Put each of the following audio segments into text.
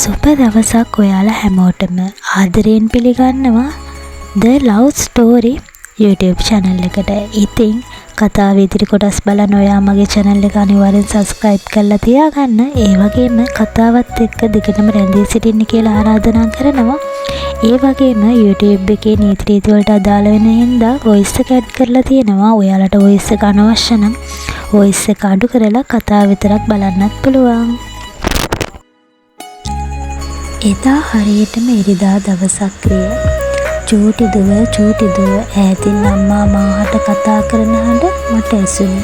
සුබ දවසක් ඔයාලා හැමෝටම ආදරයෙන් පිළිගන්නවා The Love Story YouTube channel එකට. ඉතින් කතාවේ ඉදිරි කොටස් බලන්න ඔයා මගේ channel එක අනිවාර්යෙන් subscribe කරලා තියාගන්න. ඒ වගේම කතාවත් එක්ක දිගටම රැඳී සිටින්න කියලා ආරාධනා කරනවා. ඒ වගේම YouTube එකේ නීති රීති වලට අදාළ වෙන හින්දා voice එක add කරලා තියෙනවා. ඔයාලට voice එක අනවශ්‍ය නම් voice එක අඩු කරලා කතාව විතරක් බලන්නත් පුළුවන්. එදා හරියටම ඉරිදා දවසක් විය. චූටි දුව ඈතින් අම්මා මාහට කතා කරන හඬ මට ඇසුණි.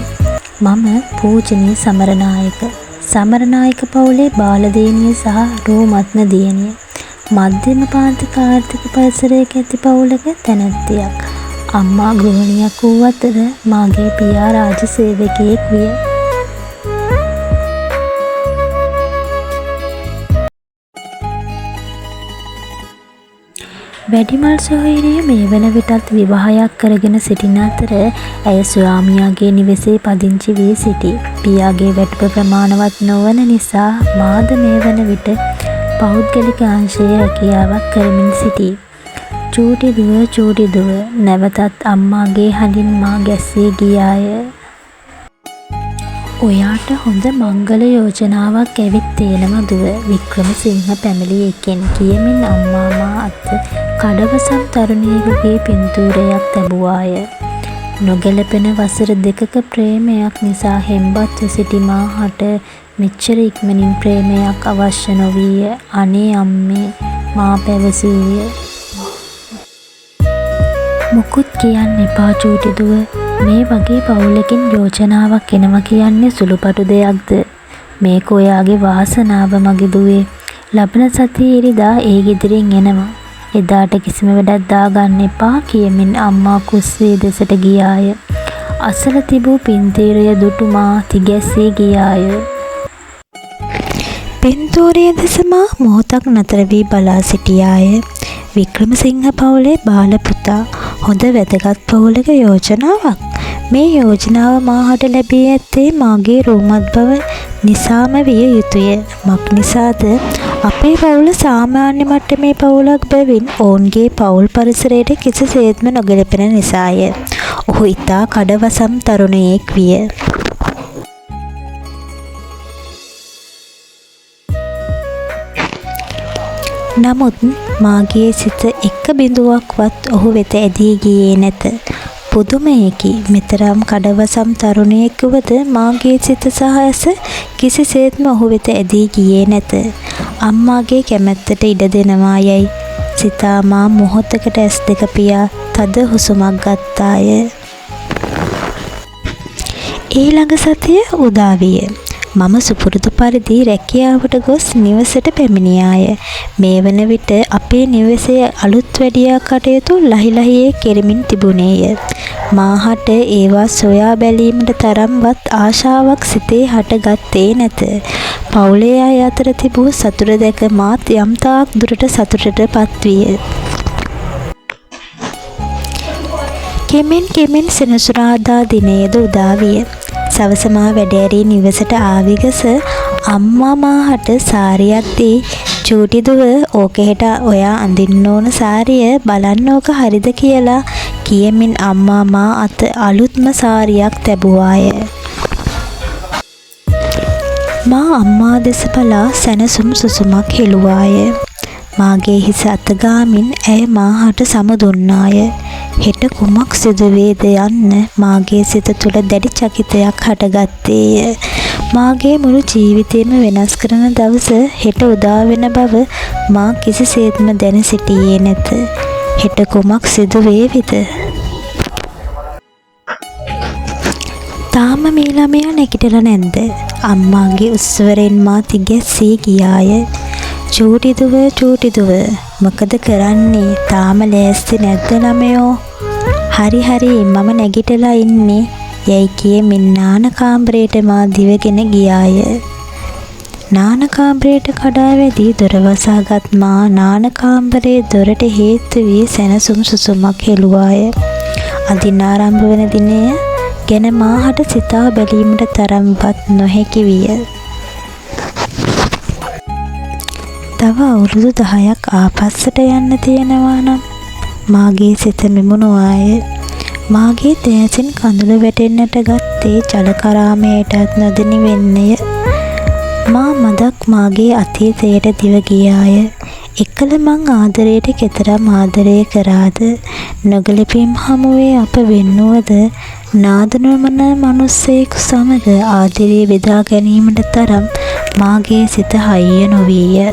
මම පූජනීය සමරනායක පවුලේ බාලදේනිය සහ රෝමත්න දියණිය. මධ්‍යම පාන්තික ආර්ථික පරිසරයක ඇති පවුලක තැනැත්තියක්. අම්මා ගෘහිණියක් වූ අතර මාගේ පියා රාජ්‍ය සේවකයෙක් විය. වැඩිමල් සොහොයුරිය මේ වන විටත් විවාහයක් කරගෙන සිටින අතර ඇය ස්වාමියාගේ නිවෙසේ පදිංචි වී සිටි. පියාගේ වැටුප ප්‍රමාණවත් නොවන නිසා මාද මේ වන විට පෞද්ගලික අංශයේ රැකියාවක් කරමින් සිටී. චූටි දුව නැවතත් අම්මාගේ හඬින් මා ගැස්සී ගියාය. ඔයාට හොඳ මංගල යෝජනාවක් ඇවිත් තියෙනවා දුව. වික්‍රමසිංහ පැමිණි එකෙන් කියමින් අම්මා මා අත කඩවසම් තරුණියෙකුගේ පින්තූරයක් තැබුවාය. නොගැලපෙන වසර 2ක ප්‍රේමයක් නිසා හෙම්බත්ව සිටි මාහට මෙච්චර ඉක්මනින් ප්‍රේමයක් අවශ්‍ය නොවිය. අනේ අම්මේ මා පැවසුවේ. මුකුත් කියන්න එපා චූටි දුව. මේ වගේ පවුලකින් යෝජනාවක් එනවා කියන්නේ සුළුපටු දෙයක්ද? මේක ඔයාගේ වාසනාව මගේ දුවේ. ලබන සතියේ ඉරිදා ඒ ගෙදරින් එනවා. එදාට කිසිම වැඩක් දාගන්න එපා කියමින් අම්මා කුස්සිය දෙසට ගියාය. අසල තිබූ පින්තීරය දුටු මා තිගැස්සී ගියාය. පින්තූරය දෙස මා මොහොතක් නතර වී බලා සිටියාය. වික්‍රමසිංහ පවුලේ බාල පුතා. හොඳ වැදගත් පවුලක යෝජනාවක්. මේ යෝජනාව මාහට ලැබී ඇත්තේ මාගේ රෝමත් බව නිසාම විය යුතුය. මක් නිසාද? අපේ පවුල සාමාන්‍ය මට්ටමේ පවුලක් බැවින් ඔවුන්ගේ පවුල් පරිසරයට කිසිසේත්ම නොගැලපෙන නිසාය. ඔහු ඉතා කඩවසම් තරුණයෙක් විය. නමුත් මාගේ සිත එක් බිඳුවක්වත් ඔහු වෙත ඇදී ගියේ නැත. පුදුමයකි. මෙතරම් කඩවසම් තරුණයෙක් වුවද මාගේ සිත සහ ඇස කිසිසේත්ම ඔහු වෙත ඇදී ගියේ නැත. අම්මාගේ කැමැත්තට ඉඩ දෙනවා යයි සිතා මා මොහොතකට ඇස් දෙක පියා තද හුස්මක් ගත්තාය. ඊළඟ සතිය උදා විය. මම සුපුරුදු පරිදි රැකියාවට ගොස් නිවසට පැමිණියාය. මේ වන විට අපේ නිවසේ අලුත් වැඩියා කටයුතු ලහිලහියේ කෙරෙමින් තිබුණේය. මාහට ඒවා සොයා බැලීමට තරම්වත් ආශාවක් සිතේ හටගත්තේ නැත. පවුලේ අය අතර තිබූ සතුට දැක මාත් යම් තාක් දුරට සතුටට පත්විය. කෙමෙන් සෙනසුරාදා දිනයේද උදා විය. සවස මා වැඩ ඇරී නිවසට ආවිගස අම්මා මාහට සාරියක් දී චූටි දුව ඕක හෙට ඔයා අඳින්න ඕන සාරිය බලන්න ඕක හරිද කියලා කියමින් අම්මා මා අත අලුත්ම සාරියක් තැබුවාය. මා අම්මා දෙස බලා සැනසුම් සුසුමක් හෙළුවාය. මාගේ හිස අතගාමින් ඇය මාහට සමු දුන්නාය. හෙට කුමක් සිදුවේද යන්න මාගේ සිත තුළ දැඩි චකිතයක් හටගත්තේය. මාගේ මුළු ජීවිතේම වෙනස් කරන දවස හෙට උදා වෙන බව මා කිසිසේත්ම දැන සිටියේ නැත. හෙට කුමක් සිදුවේවිද? තාම මේ ළමයා නැගිටලා නැද්ද? අම්මාගේ උස්සවරෙන් මා තිගැස්සී ගියාය. චූටි දුව මොකද කරන්නේ? තාම ලෑස්ති නැද්ද ළමයෝ? හරි මම නැගිටලා ඉන්නේ යයි කියමින් නාන කාමරයට මා දිවගෙන ගියාය. නාන කාමරයට කඩා වැදී දොර වසාගත් මා නාන කාමරයේ දොරට හේතු වී සැනසුම් සුසුමක් හෙළුවාය. අදින් ආරම්භ වන දිනය ගැන මාහට සිතා බැලීමට තරම්වත් නොහැකි විය. තව අවුරුදු 10ක් ආපස්සට යන්න තියෙනවා නම් මාගේ සිත මිමුණු ආය. මාගේ දෑසින් කඳුළු වැටෙන්නට ගත්තේ ජලකරාමයටත් නොදෙනි වෙන්නය. මා මදක් මාගේ අතීතයට දිව ගියාය. එකල මං ආදරයට කෙතරම් ආදරය කරාද, නොගැලපීම් හමුවේ අප වෙන්නුවද, නාදනමන මනුස්සයෙකු සමග ආදරය බෙදා ගැනීමට තරම් මාගේ සිත හයිය නොවීය.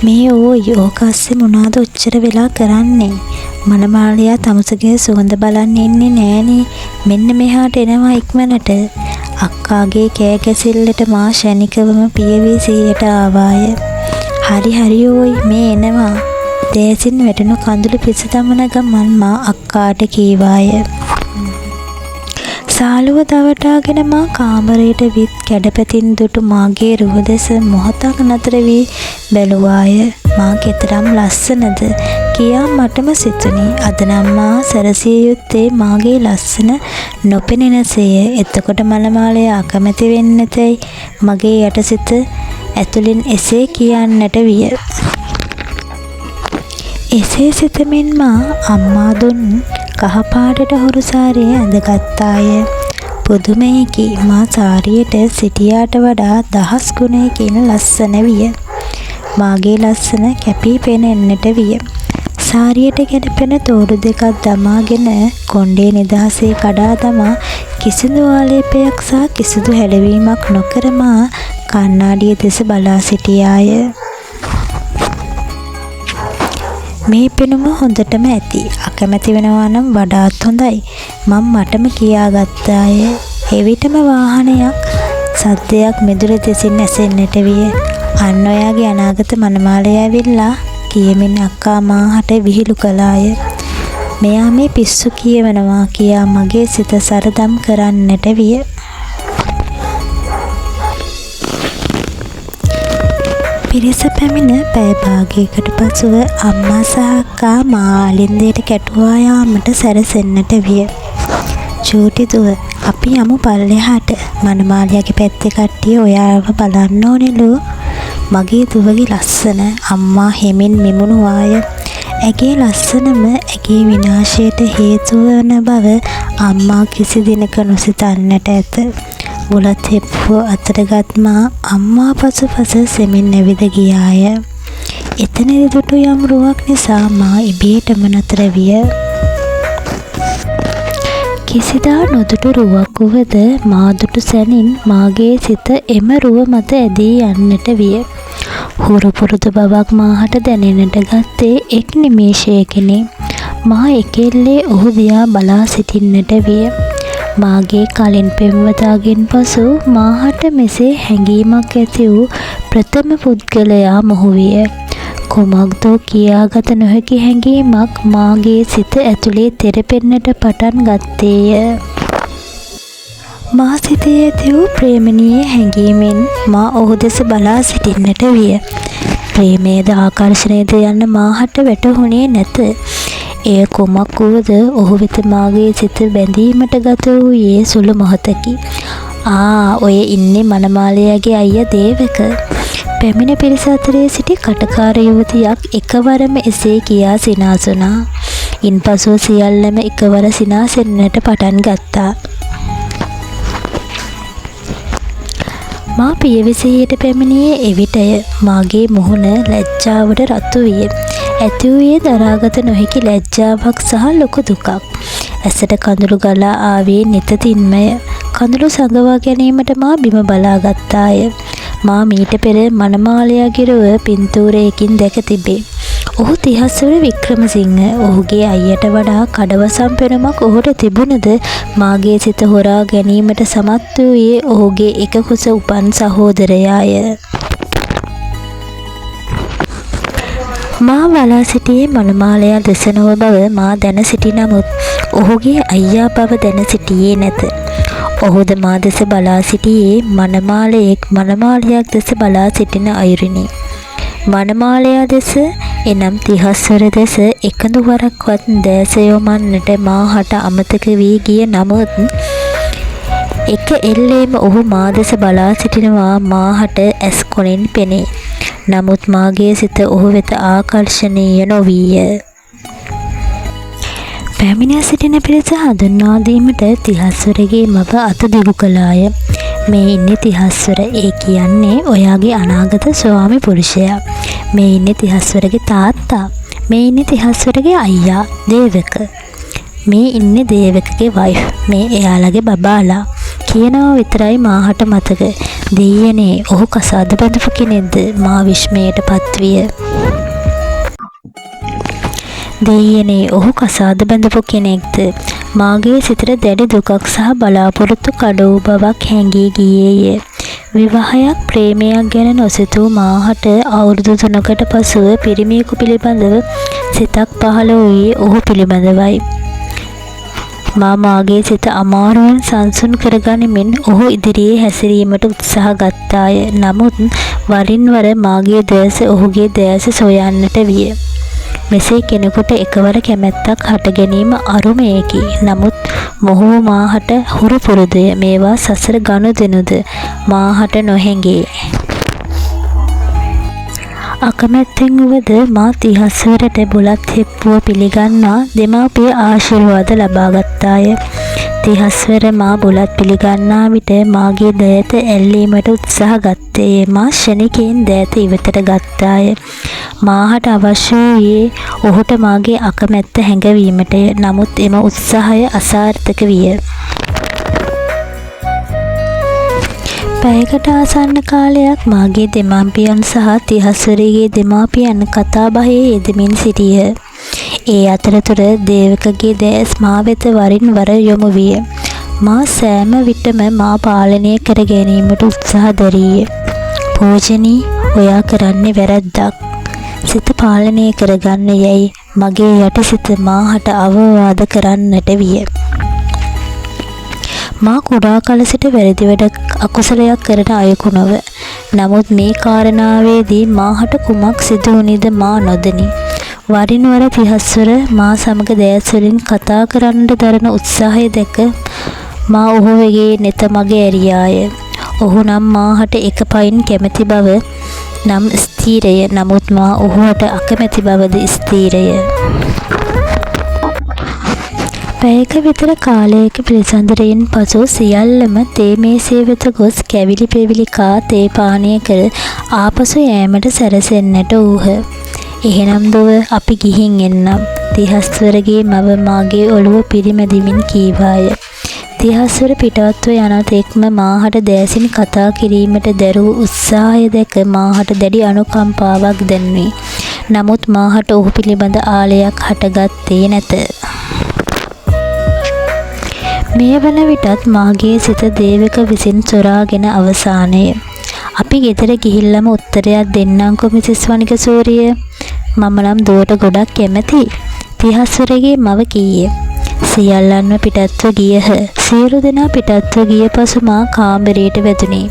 මේ ඕයි ඕකස්සේ මොනාද ඔච්චර වෙලා කරන්නේ? මනමාලයා තමුසගේ සුවඳ බලන්න ඉන්නේ නෑනේ. මෙන්න මෙහාට එනවා ඉක්මනට. අක්කාගේ කෑ ගැසිල්ලට මා ෂණිකවම පියවී සිහියට ආවාය. හරි හරි ඕයි මේ එනවා. දෑසින් වැටෙනු කඳුළු පිස දමන ගමන් මා අක්කාට කීවාය. සාලුව දවටාගෙන මා කාමරයට විත් කැඩපැතින් දුටු මාගේ රුව දෙස මොහොතක් නතර වී බැලුවාය. මා කෙතරම් ලස්සනද කියා මටම සිතුනි. අද නම් මා සැරසිය යුත්තේ මාගේ ලස්සන නොපෙනෙනසේය. එතකොට මනමාලය අකමැති වෙන්නතැයි මගේ යටසිත ඇතුලින් එසේ කියන්නට විය. එසේ සිතමින් මා අම්මා දුන් කහපාටට හුරු සාරිය ඇඳගත්තාය. පුදුමයකි, මා සාරියට සිටියාට වඩා 10 ගුණයකින් ලස්සන විය. මාගේ ලස්සන කැපී පෙනෙන්නට විය. සාරියට ගැලපෙන තෝරු දෙකක් දමාගෙන කොණ්ඩේ නිදහසේ කඩා දමා කිසිදු ආලේපයක් සහ කිසිදු හැලවීමක් නොකර මා කණ්ණාඩිය දෙස බලා සිටියාය. මේ පෙනුම හොඳටම ඇති. අකමැති වෙනවා නම් වඩාත් හොඳයි. මම මටම කියාගත්තාය. එවිටම වාහනයක් සද්දයක් මෙදුර දෙසින් ඇසෙන්නට විය. අන්න ඔයාගේ අනාගත මනමාලය ඇවිල්ලා කියමින් අක්කා මාහට විහිළු කළාය. මෙයා මේ පිස්සු කියවනවා කියා මගේ සිත සරදම් කරන්නට විය. පිරිස පැමිණ පැය භාගයකට පසුව අම්මා සහ අක්කා මා ආලින්දයට කැටුවා යාමට සැරසෙන්නට විය. චූටි දුව, අපි යමු පල්ලෙහාට. මනමාලයාගේ පැත්තේ කට්ටිය ඔයාව බලන්න ඕනෙලු. මගේ දුවගේ ලස්සන අම්මා හෙමින් මිමුණුවාය. ඇගේ ලස්සනම ඇගේ විනාශයට හේතු වන බව අම්මා කිසි දිනක නොසිතන්නට ඇත. බුලත් හෙප්පුව අතරගත් මා අම්මා පසුපස සෙමින් නැවිද ගියාය. එතනදි දුටු යම් රුවක් නිසා මා ඉබේටම නතර විය. කිසිදා නොදුටු රුවක් වුවද මා දුටු සැනින් මාගේ සිත එම රුව මත ඇදී යන්නට විය. හුරු පුරුදු බවක් මාහට දැනෙන්නට ගත්තේ එක් නිමේෂයකිනි. මා එකෙල්ලේ ඔහු දිහා බලා සිටින්නට විය. මාගේ කලින් පෙම්වතාගෙන් පසු මාහට මෙසේ හැඟීමක් ඇති වූ ප්‍රථම පුද්ගලයා මොහු විය. කුමක්දෝ කියාගත නොහැකි හැඟීමක් මාගේ සිත ඇතුලේ තෙරපෙන්නට පටන් ගත්තේය. මා සිතේ ඇති වූ ප්‍රේමණීය හැඟීමෙන් මා ඔහු දෙස බලා සිටින්නට විය. ප්‍රේමයේද ආකර්ෂණයද යන්න මාහට වැටහුණේ නැත. එය කුමක් වුවද ඔහු වෙත මාගේ සිත බැඳීමට ගත වූයේ සුළු මොහොතකි. ඔය ඉන්නේ මනමාලයාගේ අයියා දේවක. පැමිණ පිරිස අතරේ සිටි කටකාර යුවතියක් එකවරම එසේ කියා සිනාසුණා. ඉන්පසු සියල්ලම එකවර සිනාසෙන්නට පටන් ගත්තා. මා පියවිසෙහියට පැමිණියේ එවිටය. මාගේ මුහුණ ලැජ්ජාවට රතු විය. ඇති වූයේ දරාගත නොහැකි ලැජ්ජාවක් සහ ලොකු දුකක්. ඇසට කඳුළු ගලා ආවේ නිතතින්මය. කඳුළු සඟවා ගැනීමට මා බිම බලා ගත්තාය. මා මීට පෙර මනමාලයාගේ රුව පින්තූරයකින් දැක තිබේ. ඔහු තිහස්වර වික්‍රමසිංහ. ඔහුගේ අයියට වඩා කඩවසම් පෙනුමක් ඔහුට තිබුණද මාගේ සිත හොරා ගැනීමට සමත් වූයේ ඔහුගේ එක කුස උපන් සහෝදරයාය. මා බලා සිටියේ මනමාලයා දෙස නොව බව මා දැන සිටි නමුත් ඔහුගේ අයියා බව දැන සිටියේ නැත. ඔහුද මා දෙස බලා සිටියේ මනමාලයෙක් මනමාලයක් දෙස බලා සිටින අයුරිනි. මනමාලයා දෙස එනම් තිහස්වර දෙස එකදු වරක්වත් දැස යොමන්නට මාහට අමතක වී ගිය නමුත් එක එල්ලේම ඔහු මා දෙස බලා සිටිනවා මාහට ඇස් කොණින් පෙනේ. නමුත් මාගේ සිත ඔහු වෙත ආකර්ෂණීය නොවිය. පැමිණ සිටින පිරිස හඳුන්වා දීමට තිහස්වරගේ මව අත දිගු කළාය. මේ ඉන්නේ තිහස්වර. ඒ කියන්නේ ඔයාගේ අනාගත ස්වාමි පුරුෂයා. මේ ඉන්නේ තිහස්වරගේ තාත්තා. මේ ඉන්නේ තිහස්වරගේ අයියා දේවක. මේ ඉන්නේ දේවකගේ වයිෆ්. මේ එයාලගේ බබාලා. කියනවා විතරයි මාහට මතක. දෙයියනේ ඔහු කසාද බඳපු කෙනෙක්ද? මා විශ්මයට පත්විය. දෙයියනේ ඔහු කසාද බඳපු කෙනෙක්ද? මාගේ සිතට දැඩි දුකක් සහ බලාපොරොත්තු කඩවූ බවක් හැඟී ගියේය. විවාහයක් ප්‍රේමයක් ගැන නොසිතූ මාහට අවුරුදු 3කට පසුව පිරිමියෙකු පිළිබඳව සිතක් පහළ වූයේ ඔහු පිළිබඳවයි. මාගේ සිත අමාරුවෙන් සංසුන් කරගනිමින් ඔහු ඉදිරියේ හැසිරීමට උත්සාහ ගත්තාය. නමුත් වරින් වර මාගේ දැස ඔහුගේ දැස සොයන්නට විය. මෙසේ කෙනෙකුට එකවර කැමැත්තක් හට ගැනීම අරුමයකි. නමුත් මොහු මාහට හුරු පුරුදුය. මේවා සසර ගනුදෙනුද මාහට නොහැඟේ. අකමැත්තෙන් වුවද මා තිහස්වරට බුලත් හෙප්පුව පිළිගන්නා දෙමාපිය ආශිර්වාද ලබා ගත්තාය. තිහස්වර මා බුලත් පිළිගන්නා විට මාගේ දෑත ඇල්ලීමට උත්සාහ ගත්තේ. මා ශනිකයෙන් දෑත ඉවතට ගත්තාය. මාහට අවශ්‍ය වූයේ ඔහුට මාගේ අකමැත්ත හැඟවීමටය. නමුත් එම උත්සාහය අසාර්ථක විය. පැයකට ආසන්න කාලයක් මාගේ දෙමාපියන් සහ තිහස්වරගේ දෙමාපියන් කතාබහේ යෙදමින් සිටියහ. ඒ අතරතුර දේවකගේ දැස් මා වෙත වරින් වර යොමු විය. මා සෑම විටම මා පාලනය කර ගැනීමට උත්සාහ දැරීය. පූජනී, ඔයා කරන්නේ වැරැද්දක්. සිත පාලනය කරගන්න යැයි මගේ යටිසිත මාහට අවවාද කරන්නට විය. මා කුඩා කල සිට වැරදි වැඩ අකුසලයක් කරන අයෙකු නොව. නමුත් මේ කාරණාවේදී මාහට කුමක් සිදු වුණේද මා නොදනි. වරින් වර තිහස්වර මා සමග දැස් වලින් කතා කරන්නට දරන උත්සාහය දැක මා ඔහු වෙගේ නෙත මග ඇරියාය. ඔහු නම් මාහට එක පයින් කැමැති බව නම් ස්ථීරය. නමුත් මා ඔහුට අකමැති බවද ස්ථීරය. පැයක විතර කාලයක පිළිසඳරයෙන් පසු සියල්ලම තේ මේසේ වෙත ගොස් කැවිලි පෙවිලි කා තේ පානය කර ආපසු යෑමට සැරසෙන්නට වූහ. එහෙනම් දුව අපි ගිහින් එන්නම්. තිහස්වරගේ මව මාගේ ඔළුව පිරිමැදිමින් කීවාය. තිහස්වර පිටවත්ව යන තෙක්ම මාහට දෑසින් කතා කිරීමට දැරූ උත්සාහය දැක මාහට දැඩි අනුකම්පාවක් දැනුනි. නමුත් මාහට ඔහු පිළිබඳ ආලයක් හටගත්තේ නැත. මේ වන විටත් මාගේ සිත දේවක විසින් සොරාගෙන අවසානය. අපි ගෙදර ගිහිල්ලම උත්තරයක් දෙන්නම්කො මිසස් වනිගසූරිය. මම නම් දුවට ගොඩක් කැමැති. තිහස්වරගේ මව කීය. සියල්ලන්ම පිටත්ව ගියහ. සියලු දෙනා පිටත්ව ගිය පසු මා කාමරයට වැදුනි.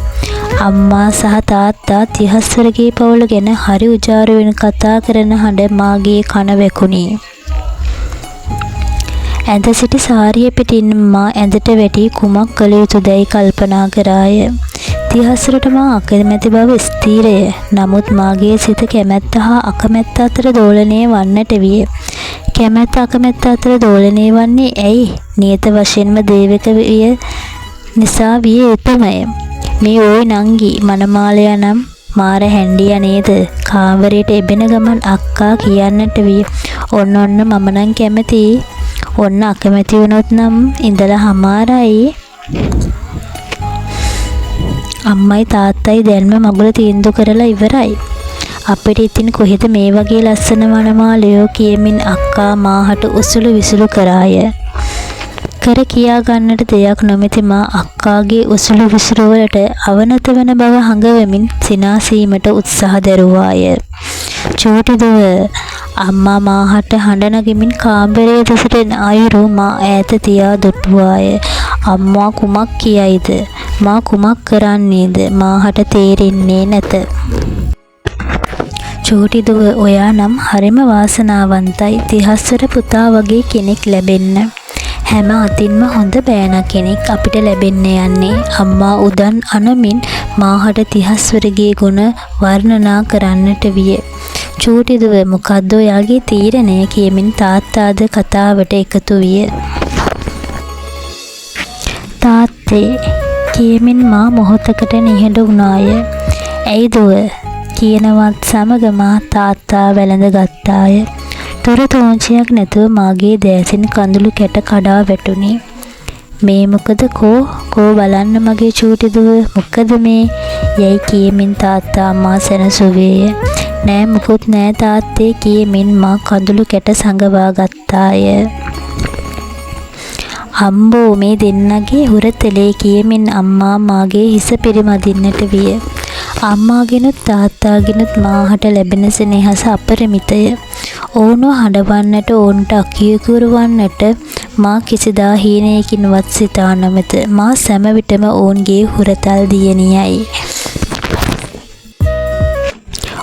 අම්මා සහ තාත්තා තිහස්වරගේ පවුල ගැන හරි උජාරුවෙන් කතා කරන හඬ මාගේ කන වැකුණි. ඇඳ සිටි සාරිය පිටින් මා ඇඳට වැටි කුමක් කළ යුතුදැයි කල්පනා කරාය. තිහස්වරට මා අකමැති බව ස්ථීරය. නමුත් මාගේ සිත කැමැත්ත හා අකමැත්ත අතර දෝලනය වන්නට විය. කැමැත්ත අකමැත්ත අතර දෝලනය වන්නේ ඇයි? නියත වශයෙන්ම දේවක විය නිසා විය යුතුමය. මේ ඕයි නංගි මනමාලයා නම් මාර හැන්ඩියා නේද? කාමරයට එබෙන ගමන් අක්කා කියන්නට විය. ඔන්න මම නම් කැමැතියි. ඔන්න අකමැති වුණොත් නම් ඉඳලා හමාරයි. අම්මයි තාත්තයි දැන්ම මගුල තීන්දුව කරලා ඉවරයි. අපිට ඉතින් කොහෙද මේ වගේ ලස්සන වනමාලයෝ කියමින් අක්කා මාහට උසුළු විසුළු කරාය. කර කියා ගන්නට දෙයක් නොමැති මා අක්කාගේ උසුළු විසුළු වලට අවනත වන බව හඟවමින් සිනාසීමට උත්සාහ දැරුවාය. චූටි දුව, අම්මා මාහට හඬ නගමින් කාමරයේ දෙසට එන අයුරු මා ඈත තියා දුටුවාය. අම්මා කුමක් කියයිද? මා කුමක් කරන්නේද? මාහට තේරෙන්නේ නැත. චූටි දුව, ඔයා නම් හරිම වාසනාවන්තයි. තිහස්වර පුතා වගේ කෙනෙක් ලැබෙන්න. හැම අතින්ම හොඳ බෑනා කෙනෙක් අපිට ලැබෙන්න යන්නේ. අම්මා උදන් අනමින් මාහට තිහස්වරගේ ගුණ වර්ණනා කරන්නට විය. චූටිදුව මොකද්ද ඔයාගේ තීරණය කියමින් තාත්තාද කතාවට එකතු විය. තාත්තේ කියමින් මා මොහොතකට නිහඬ වුණාය. ඇයි දුව කියනවත් සමග මා තාත්තා වැළඳ ගත්තාය. තොර තෝංචියක් නැතුව මාගේ දෑසින් කඳුළු කැට කඩා වැටුණි. මේ මොකද කෝ බලන්න මගේ චූටිදුව මොකද මේ යයි කියමින් තාත්තා මා සැනසුවේය. නෑ මුකුත් නෑ තාත්තේ කියමින් මා කඳුළු කැට සඟවා ගත්තාය. අම්බෝ මේ දෙන්නගේ හුරතලේ කියමින් අම්මා මාගේ හිස පිරිමදින්නට විය. අම්මාගෙනුත් තාත්තාගෙනුත් මාහට ලැබෙන සෙනෙහස අපරිමිතය. ඔවුන්ව හඬවන්නට ඔවුන්ට අකියකුරු වන්නට මා කිසිදා හීනයකින්වත් සිතා නොමැත. මා සෑම විටම ඔවුන්ගේ හුරතල් දියණියයි.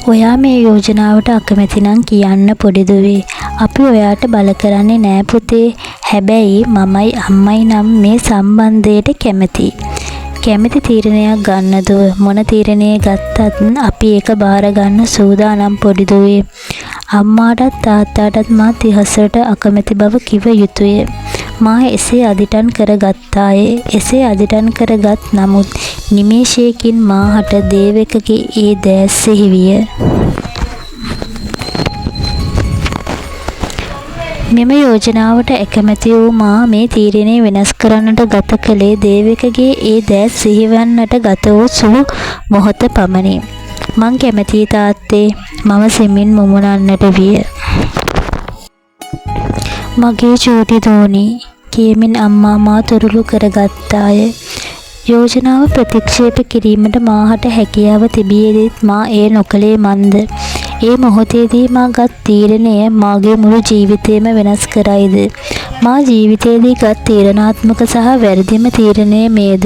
ඔයා මේ යෝජනාවට අකමැති නම් කියන්න පොඩි දුවේ. අපි ඔයාට බල කරන්නේ නෑ පුතේ. හැබැයි මමයි අම්මයි නම් මේ සම්බන්ධයට කැමතියි. කැමති තීරණයක් ගන්න දුව. මොන තීරණය ගත්තත් අපි ඒක බාර ගන්න සූදානම් පොඩි දුවේ. අම්මාටත් තාත්තාටත් මා තිහසට අකමැති බව කිව යුතුය. මා එසේ අදිටන් කරගත්තාය. එසේ අදිටන් කරගත් නමුත් නිමේෂයකින් මාහට දේවකගේ ඒ දෑස් සිහි විය. මෙම යෝජනාවට අකමැති වූ මා මේ තීරණය වෙනස් කරන්නට ගත කළේ දේවකගේ ඒ දෑස් සිහිවන්නට ගත වූ සුළු මොහොත පමණි. මං කැමතියි තාත්තේ. මම සෙමින් මුමුණන්නට විය. මගේ චූටි දෝනි කියමින් අම්මා මා තුරුළු කරගත්තාය. යෝජනාව ප්‍රතික්ෂේප කිරීමට මාහට හැකියාව තිබියදීත් මා ඒ නොකළේ මන්ද? ඒ මොහොතේදී මා ගත් තීරණය මාගේ මුළු ජීවිතේම වෙනස් කරයිද? මා ජීවිතයේදී ගත් තීරණාත්මක සහ වැරදිම තීරණය මේද?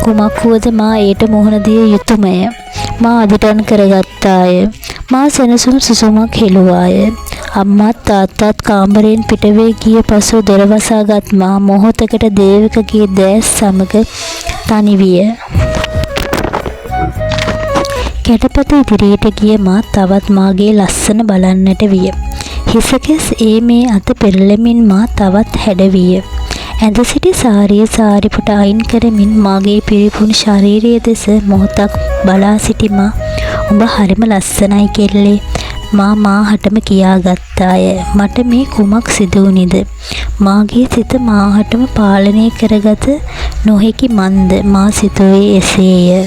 කුමක් වුවද මා ඊට මුහුණ දිය යුතුයමය. මා අදිටන් කරගත්තාය. මා සෙනසුම් සුසුමක් හෙළුවාය. අම්මාත් තාත්තාත් කාමරයෙන් පිටවේ ගිය පසු දොර වසාගත් මා මොහොතකට දේවකගේ දෑස් සමග තනි විය. කැටපත ඉදිරියට ගිය මා තවත් මාගේ ලස්සන බලන්නට විය. හිසකෙස් ඒ මේ අත පෙරළෙමින් මා තවත් හැඩවිය. ඇඳ සිටි සාරිපුට අයින් කරමින් මාගේ පිරිපුන් ශරීරය දෙස මොහොතක් බලා සිටි මා "උඹ හරිම ලස්සනයි කෙල්ලේ" මා මාහටම කියාගත්තාය. මට මේ කුමක් සිදුවුණේද? මාගේ සිත මාහටම පාලනය කරගත නොහැකි මන්ද? මා සිතුවේ එසේය.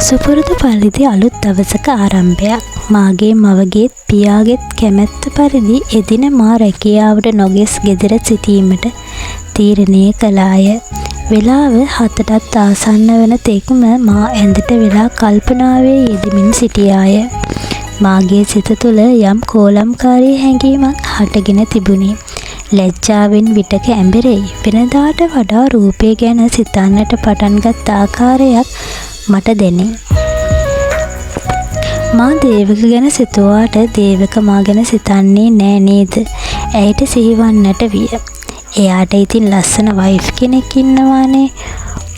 සුපුරුදු පරිදි අලුත් දවසක ආරම්භයක්. මාගේ මවගේත් පියාගේත් කැමැත්ත පරිදි එදින මා රැකියාවට නොගොස් ගෙදර සිටීමට තීරණය කළාය. වෙලාව 7ටත් ආසන්න වන තෙක්ම මා ඇඳට වෙලා කල්පනාවේ යෙදමින් සිටියාය. මාගේ සිත තුළ යම් කෝලම්කාරී හැඟීමක් හටගෙන තිබුණි. ලැජ්ජාවෙන් විටක ඇඹරෙයි. වෙනදාට වඩා රූපය ගැන සිතන්නට පටන්ගත් ආකාරයක් මට දැනේ. මා දේවක ගැන සිතුවාට දේවක මා ගැන සිතන්නේ නෑ නේද? ඇයට සිහිවන්නට විය. එයාට ඉතින් ලස්සන වයිෆ් කෙනෙක් ඉන්නවානේ.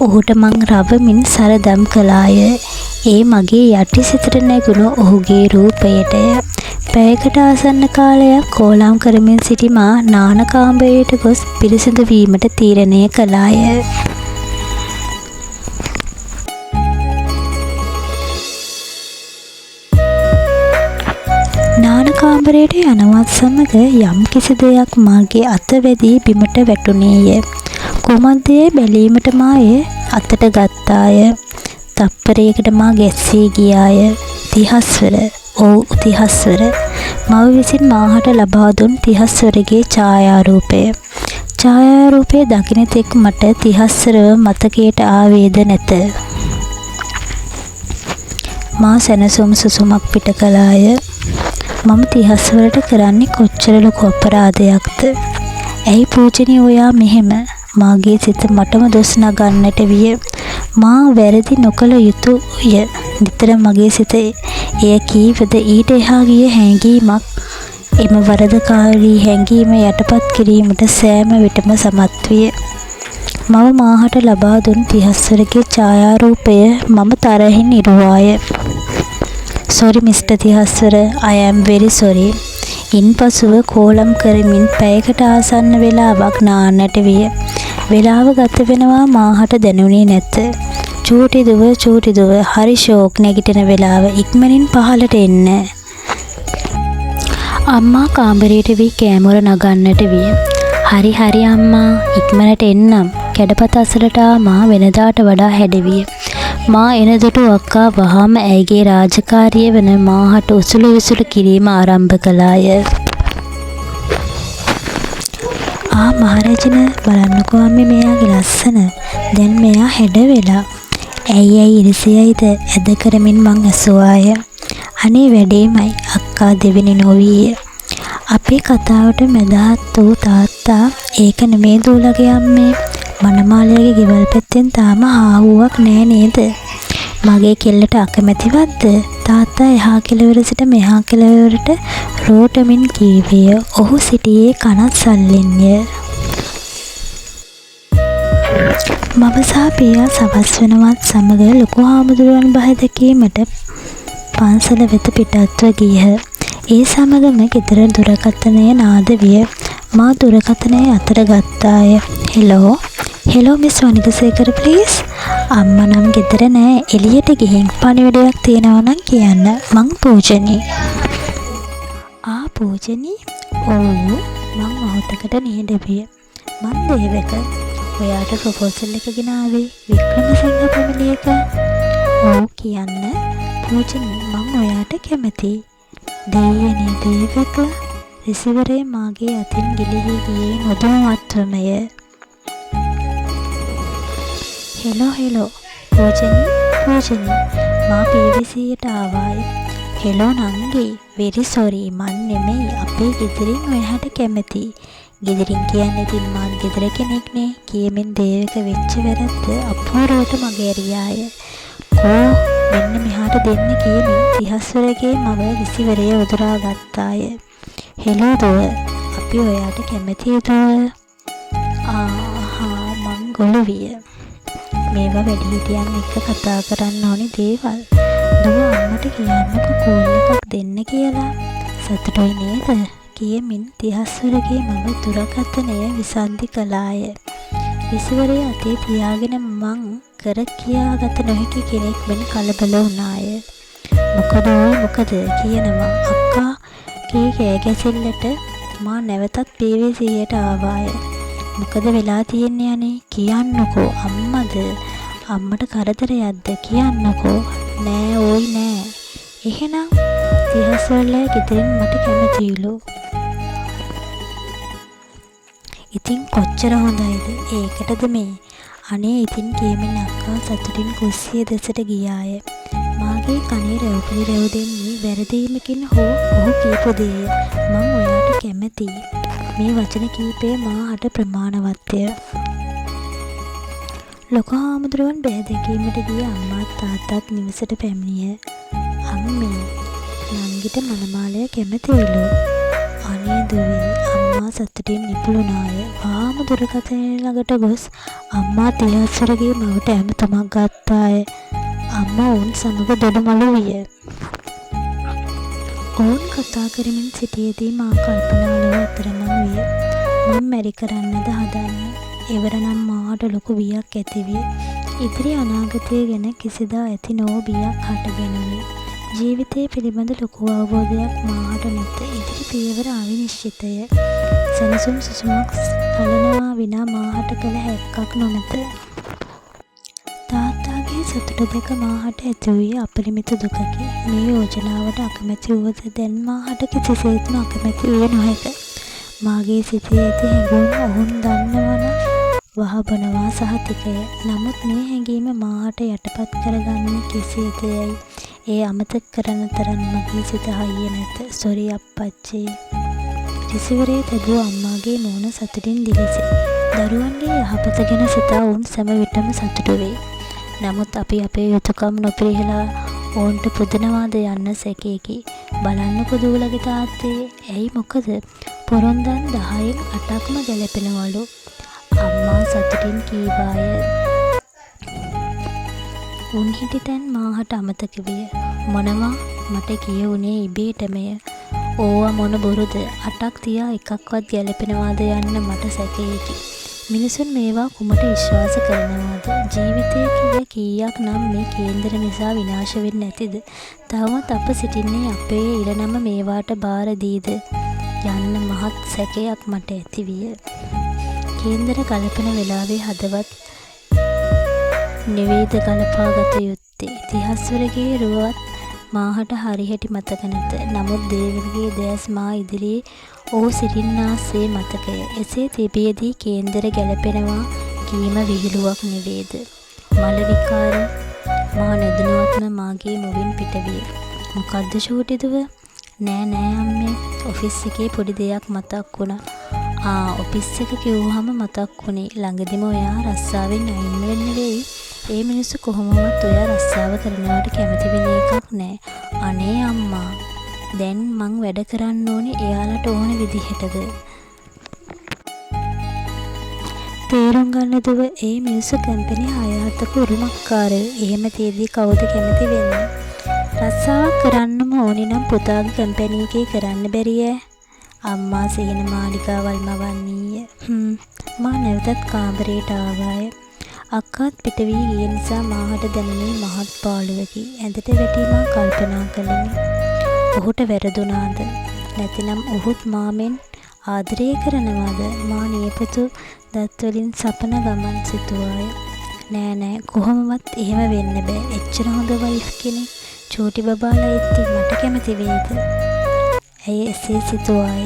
ඔහුට මං රවමින් සරදම් කළාය. ඒ මගේ යටි සිතට නැගුණු ඔහුගේ රූපයටය. පැයකට ආසන්න කාලයක් කෝලම් කරමින් සිටි මා නාන කාමරයට ගොස් පිරිසිදු වීමට තීරණය කළාය. නාන කාමරයට යනවත් සමග යම් කිසි දෙයක් මාගේ අත වැදී බිමට වැටුණේය. කුමක්ද බැලීමට මාය අතට ගත්තාය. තප්පරයකට මා ගැස්සී ගියාය. තිහස්වර. ඔව් තිහස්වර. මව විසින් මාහට ලබා දුන් තිහස්වරගේ ඡායාරූපය. ඡායාරූපය දකින තෙක් මට තිහස්වරව මතකයට ආවේද නැත. මා සැනසුම් සුසුමක් පිට කළාය. මම තිහස්වරට කරන්නේ කොච්චර ලොකු අපරාධයක්ද? ඇයි පූජනීය ඔයා මෙහෙම? මාගේ සිත මටම දොස් නගන්නට විය. මා වැරදි නොකළ යුතුය. නිතර මගේ සිත එය කීවද ඊට එහා ගිය හැඟීමක් එම වරදකාරී හැඟීම යටපත් කිරීමට සෑම විටම සමත් විය. මව මාහට ලබා දුන් තිහස්වරගේ ඡායාරූපය මම තරහින් ඉරුවාය. "Sorry mister Thihaswara, I am very sorry." ඉන්පසුව කෝලම් කරමින් පැයකට ආසන්න වේලාවක් නාන්නට විය. වේලාව ගත වෙනවා මාහට දැනුනේ නැත. චූටි දුව හරි ෂෝක් නැගිටින වෙලාව ඉක්මනින් පහළට එන්න. අම්මා කාමරයට වී කෑමොර නගන්නට විය. හරි අම්මා, ඉක්මනට එන්නම්. කැඩපත අසලට මා වෙනදාට වඩා හැඩවිය. මා එන දුටු අක්කා වහාම ඇයගේ රාජකාරිය වන මාහට උසුළු විසුළු කිරීම ආරම්භ කළාය. මහරජන, බලන්නකෝ අම්මේ මෙයාගේ ලස්සන. දැන් මෙයා හැඩ වෙලා. ඇයි ඉරිසියයිද? ඇද කරමින් මං ඇසුවාය. අනේ වැඩේමයි, අක්කා දෙවෙනි නොවීය. අපේ කතාවට මැදහත් වූ තාත්තා, ඒක නෙමේ දූලගේ අම්මේ. මනමාලයාගේ ගෙවල් පැත්තෙන් තාම හාහුවක් නෑ නේද? මගේ කෙල්ලට අකමැතිවත්ද? තාත්තා එහා කෙළවර සිට මෙහා කෙළවරට රෝටමින් කීවේය. ඔහු සිටියේ කනත් සල්ලෙන්ය. මම සහ පියා සවස් වෙනවත් සමග ලොකු හාමුදුරුවන් බහ දැකීමට පන්සල වෙත පිටත්ව ගියහ. ඒ සමගම ගෙදර දුරකථනය නාද විය. මා දුරකථනය අතර ගත්තාය. Hello miss Wanigasekara please. අම්මා නම් ගෙදර නෑ, එළියට ගිහින් පණිවිඩයක් තියෙනවා නම් කියන්න. මං පූජනී. පූජනී? ඔව්. මං මොහොතකට නිහඬ විය. මං දේවක. ඔයාට ප්‍රොපෝසල් එක ගෙනාවේ වික්‍රමසිංහ පැමිණියක. ඔව් කියන්න. පූජනී, මං ඔයාට කැමතියි. දෙයනේ දේවක. රිසිවරේ මාගේ අතින් ගිලිහි ගියේ නොදැනුවත්වමය. හෙලෝ පූජනී, මා PVCයට ආවාය. හෙලෝ නංගි, වෙරි සොරි, මන් නෙමෙයි, අපේ ගෙදරින් ඔයාට කැමති. ගෙදරින් කියන්නේ ඉතින් මාත් ගෙදර කෙනෙක්නේ කියමින් දේවක වෙච්ච වැරද්ද අපූර්වට මගහැරියාය. කෝ මෙන්න මෙහාට දෙන්න කියමින් තිහස්වරගේ මව රිසිවරය උදුරා ගත්තාය. හෙලෝ දුව, අපි ඔයාට කැමතියි දුව. මං ගොළු විය. මේවා වැඩිහිටියන් එක්ක කතා කරන්න ඕනි දේවල්. දුව අම්මට කියන්නකො කෝල් එකක් දෙන්න කියලා. සතුටුයි නේද? කියමින් තිහස්වරගේ මව දුරකථනය විසන්ධි කළාය. රිසිවරය අතේ තියාගෙන මං කර කියාගත නොහැකි කෙනෙක් මෙන් කලබල වුණාය. මොකද කියනවා අක්කාගේ කෑගැසෙල්ලට මා නැවතත් PVCයට ආවාය. මොකද වෙලා තියෙන්නේ අනේ? කියන්නකෝ අම්මට කරදරයක්ද? කියන්නකෝ. නෑ ඕයි නෑ. එහෙනම් තිහස්වරලා ගෙදරින් මට කැමතිලු. ඉතින් කොච්චර හොඳයිද? ඒකටද මේ. අනේ ඉතින් කියමින් අක්කා සතුටින් කුස්සිය දෙසට ගියාය. මාගේ කනේ රැව්පිලි රැව් දෙන්නේ වැරදීමකින් හෝ ඔහු කියපු දේය. මං ඔයාට කැමතියි. මේ වචන කීපය මාහට ප්‍රමාණවත්ය. ලොකු හාමුදුරුවන් බෑ දැකීමට ගිය අම්මාත් තාත්තත් නිවසට පැමිණිය. අම්මේ, නංගිට මනමාලය කැමතිලු. අනේ දුවේ, අම්මා සතුටින් නිපුණාය. වහාම දුරකථනය ළඟට ගොස් අම්මා තිහස්වරගේ මවට ඇමතුමක් ගත්තාය. අම්මා ඔවුන් සමග දොඩමළු විය. ඔවුන් කතා කරමින් සිටියේදී මා කල්පනාලව අතරමං විය. මම මැරි කරන්නද හදන්නේ? එවර නම් මාට ලොකු බියක් ඇතිවිය. ඉදිරි අනාගතය ගැන කිසිදා ඇති නො බියක් හටගෙනුනි. ජීවිතය පිළිබඳ ලොකු අවබෝධයක් මාහට නැත. ඉදිරි පියවර අවිනිශ්චිතය. සැනසුම් සුසුමක් තලනවා විනා මාහට කළ හැක්කක් නොමැත. තාත්තාගේ සතුට දැක මාහට ඇතිවූයේ අපරිමිත දුකකි. මේ යෝජනාවට අකමැති වුවද දැන් මාහට කිසිසේත්ම අකමැති විය නොහැක. මාගේ සිතේ ඇති හැඟුම් ඔවුන් දන්නවන වහබනවා සහතිකය. නමුත් මේ හැඟීම මාහට යටපත් කරගන්නේ කෙසේදයයි ඒ අමතක කරන තරම් මගේ සිත හයිය නැත. සොරි අප්පච්චි. රිසිවරේ තැබූ අම්මාගේ මූණ සතුටින් දිලිසෙ. දරුවන්ගේ යහපත ගැන සිතා ඔවුන් සැම විටම සතුටු වේ. නමුත් අපි අපේ යුතුකම් නොපිරිහෙලා ඕන්ට පුදනවාද යන්න සැකේකි. බලන්නකො දූලගේ තාත්තේ. ඇයි මොකද? පොරොන්දන් 10න් 8ක්ම ගැලපෙනවලු. අම්මා සතුටින් කීවාය. උන් හිටි තැන් මාහට අමතක විය. මොනවා මට කියුනේ ඉබේටමය. ඕවා මොන බොරුද? 8ක් තියා එකක්වත් ගැලපෙනවාද යන්න මට සැකේකි. මිනිසුන් මේවා කුමට විශ්වාස කරනවාද? ජීවිතයේ කීයක් නම් මේ කේන්දර නිසා විනාශ වෙන්නේ නැතිද? තවමත් අප සිටින්නේ අපේ ඉරණම මේවාට බාර දීද යන්න මහත් සැකයක් මට ඇතිවිය. කේන්දර ගලපන වෙලාවේ හදවත් නිවේද ගලපාගත යුත්තේ. ඉතිහාසවලගේ රුවත් මාහට හරිහැටි මතක නැත. නමුත් දේවගේ දැස් මා ඉදිරියේ ඔහු සිටින්නාසේ මතකය. එසේ තිබියදී කේන්දර ගැලපෙනවා කීම විහිළුවක් නෙවේද? මල විකාර මා නෙදුණුවත්ම මාගේ මුවින් පිටවිය. මොකද්ද චූටිදුව? නෑ අම්මේ. ඔෆිස් එකේ පොඩි දෙයක් මතක් වුණා. ඔෆිස් එක කිව්වහම මතක් වුණේ ළඟදිම ඔයා රස්සාවෙන් අයින් වෙන්න වෙයි. ඒ මිනිස්සු කොහොමවත් ඔයා රස්සාව කරනවට කැමති වෙන එකක් නෑ. අනේ අම්මා. දැන් මං වැඩ කරන්න ඕනේ එයාලට ඕන විදිහටද? තේරුම් ගන්න දුව, ඒ මිනිස්සු කම්පැනි 6-7ක උරුමකාරයෝ. එහෙම තියදී කවුද කැමති වෙන්නේ? රස්සාවක් කරන්නම ඕනි නම් පුතාගේ කම්පැනි එකේ කරන්න බැරිය. අම්මා සිහින මාලිකාවල් මවන්නීය. මා නැවතත් කාමරයට ආවාය. අක්කාත් පිට වී ගිය නිසා මාහට දැනුනේ මහත් පාළුවකි. ඇඳට වැටි මා කල්පනා කළෙමි. ඔහුට වැරදුනාද? නැතිනම් ඔහුත් මාමෙන් ආදරය කරනවාද? මා නියපොතු දත්වලින් සපන ගමන් සිතුවාය. නෑ කොහොමවත් එහෙම වෙන්න බෑ. එච්චර හොඳ වයිෆ් කෙනෙක් චූටි බබාලා ඉති මට කැමති වෙයිද? ඇය එසේ සිතුවාය.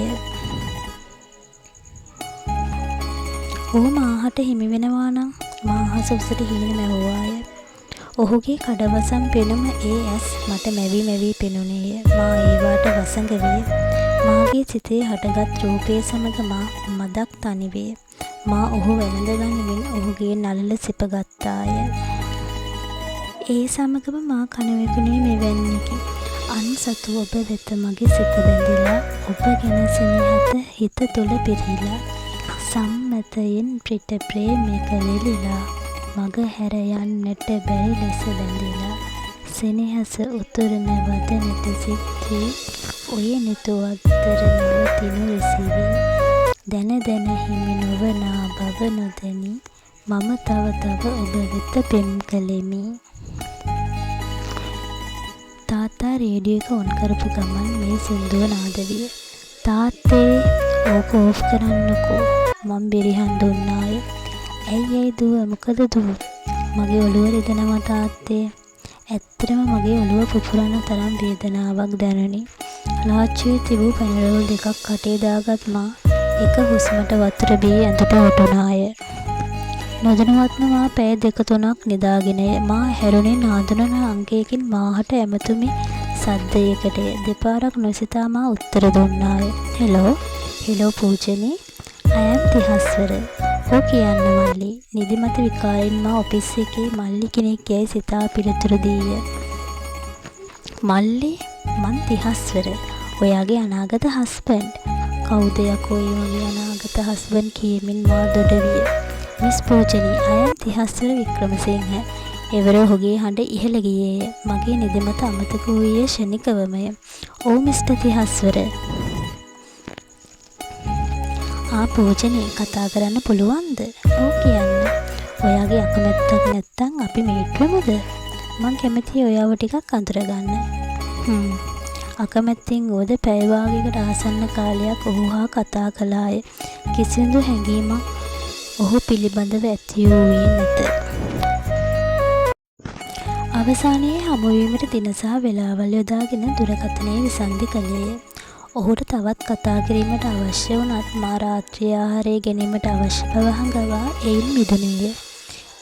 ඔහු මාහට හිමි වෙනවා නම් මාහස උසට හීන මැව්වාය. ඔහුගේ කඩවසම් පෙනුම ඒ ඇස් මට මැවි පෙනුනේය. මා ඒවාට වසඟ විය. මාගේ සිතේ හටගත් රූපය සමග මා මදක් තනිවිය. මා ඔහු වැළඳ ගනිමින් ඔහුගේ නළල සිපගත්තාය. ඒ සමගම මා කනවැකුනේ මෙවැන්නකි. අන් සතු ඔබ වෙත මගේ සිත බැඳිලා, ඔබ ගැන සෙනෙහත හිත තුළ පිරීලා, සම්මතයෙන් පිට ප්‍රේමයක වෙලිලා, මග හැර යන්නට බැරි ලෙස බැඳිලා, සෙනෙහස උතුරන වදනට සිත්වී, ඔය නිතුවත්තර නවතිනු ලෙසිවි. දැන හිමි නොවනා බව නොදැනි, මම තව ඔබ වෙත පෙම් කළෙමි. තාත්තා රේඩියෝ එක ඔන් කරපු ගමන් මේ සින්දුව නාද විය. තාත්තේ ඕක ඕෆ් කරන්නකෝ. මම බෙරිහන් දුන්නාය. ඇයි දුව, මොකද දුව? මගේ ඔළුව රිදෙනවා තාත්තේ. ඇත්තටම මගේ ඔළුව පුපුරන තරම් වේදනාවක් දැනුනි. ලාච්චුවේ තිබූ පැනරෝල් දෙකක් කටේ දාගත් මා එක හුස්මට වතුර බී ඇඳට වැටුණාය. නොදැනුවත්ම මා පැය 2-3ක් නිදාගෙනය. මා හැරුණේ නාඳුනන අංකයකින් මාහට ඇමතුමි සද්දයකටය. දෙපාරක් නොසිතා මා උත්තර දුන්නාය. හෙලෝ පූජනී. I am තිහස්වර. ඔව් කියන්න මල්ලි. නිදිමත විකාරයෙන් මා ඔෆිස් එකේ මල්ලි කෙනෙක් යයි සිතා පිළිතුරු දීය. මල්ලි, මං තිහස්වර. ඔයාගේ අනාගත හස්බන්ඩ්. කවුද යකෝ ඒ වගේ අනාගත හස්බන්ඩ් කියමින් මා දොඩවිය. Miss Poojani, I am Thihaswara Wickramasinghe. එවර ඔහුගේ හඬ ඉහළ ගියේය. මගේ නිදිමත අමතක වූයේ ෂණිකවමය. ඔව් මිස්ටර් තිහස්වර. පූජනී, කතා කරන්න පුළුවන්ද? ඔව් කියන්න. ඔයාගේ අකමැත්තක් නැත්තම් අපි මීට්‍රමුද? මං කැමතියි ඔයාව ටිකක් අඳුරගන්න. අකමැත්තෙන් වුවද පැය වාගයකට ආසන්න කාලයක් ඔහු හා කතා කළාය. කිසිදු හැඟීමක් ඔහු පිළිබඳව ඇති වූයේ නැත. අවසානයේ හමුවීමට දින සහ වේලාවල් යොදාගෙන දුරකථනයේ විසන්ධි කළේය. ඔහුට තවත් කතා කිරීමට අවශ්‍ය වුණත් මා රාත්‍රී ආහාරය ගැනීමට අවශ්‍ය බව හඟවා එයින් මිදුණේය.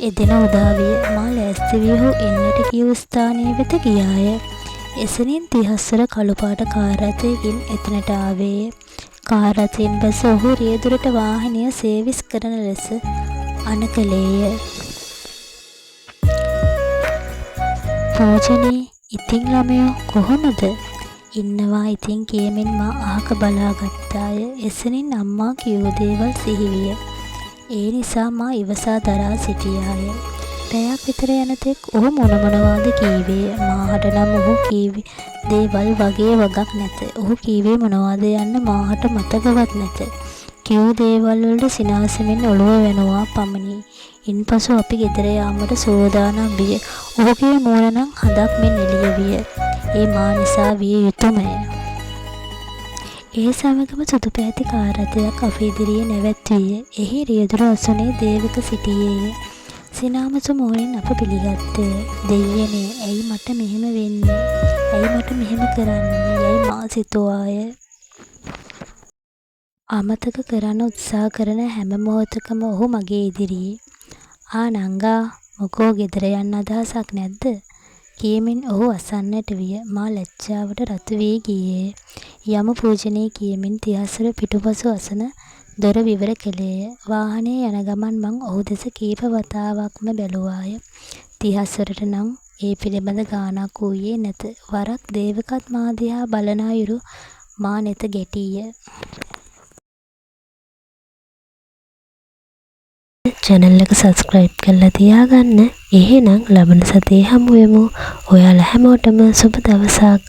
එදින උදාවිය. මා ලෑස්ති වී ඔහු එන්නට කියූ ස්ථානයේ වෙත ගියාය. එසැනින් තිහස්වර කළුපාට කාර් රථයකින් එතනට ආවේය. කාර් රථයෙන් බැස ඔහු රියදුරට වාහනය සේවිස් කරන ලෙස අනකලේය. පූජනී, ඉතින් ළමයෝ කොහොමද? ඉන්නවා ඉතින් කියමින් මා අහක බලාගත්තාය. එසැනින් අම්මා කියූ දේවල් සිහිවිය. ඒ නිසා මා ඉවසා දරා සිටියාය. පැයක් විතර යනතෙක් ඔහු මොනවාද කීවේ. මාහට නම් ඔහු කීවේ දේවල් වගේ වගක් නැත. ඔහු කීවේ මොනවාද යන්න මාහට මතකවත් නැත. කියූ දේවල් වලට සිනාසෙමින් ඔළුව වෙනවා පමණි. ඉන්පසු අපි ගෙදර යාමට සූදානම් විය. ඔහුගේ මූණ නම් හදක් මෙන් එළිය විය. ඒ මා නිසා විය යුතුමය. ඒ සමගම සුදු පැහැති කාර් රථයක් අපේ ඉදිරියේ නැවැත්විය. එහි රියදුරු අසුනේ දේවක සිටියේය. සිනාමසු මෝයෙන් අප පිළිගත්තේ. දෙයියනේ, ඇයි මට මෙහෙම වෙන්නේ? ඇයි මට මෙහෙම කරන්නේ? යයි මා සිතුවාය. අමතක කරන්න උත්සාහ කරන හැම මොහොතකම ඔහු මගේ ඉදිරියේ. නංගා, මොකෝ ගෙදර යන්න අදහසක් නැද්ද? කියමින් ඔහු අසන්නට විය. මා ලැජ්ජාවට රතු වී ගියේ. යමු පූජනීය කියමින් තිහසර පිටුපසු අසන දොර විවර කළේය. වාහනේ යන ගමන් මං ඔහු දෙස කීප වතාවක්ම බැලුවාය. තිහසරට නම් ඒ පිළිබඳ ගානක් වූයේ නැත. වරක් දේවකත් මා දිහා බලන අයුරු මා නෙත ගැටීය. channel එක subscribe කරලා තියාගන්න. එහෙනම් ලබන සතියේ හමු වෙමු. ඔයාලා හැමෝටම සුබ දවසක්.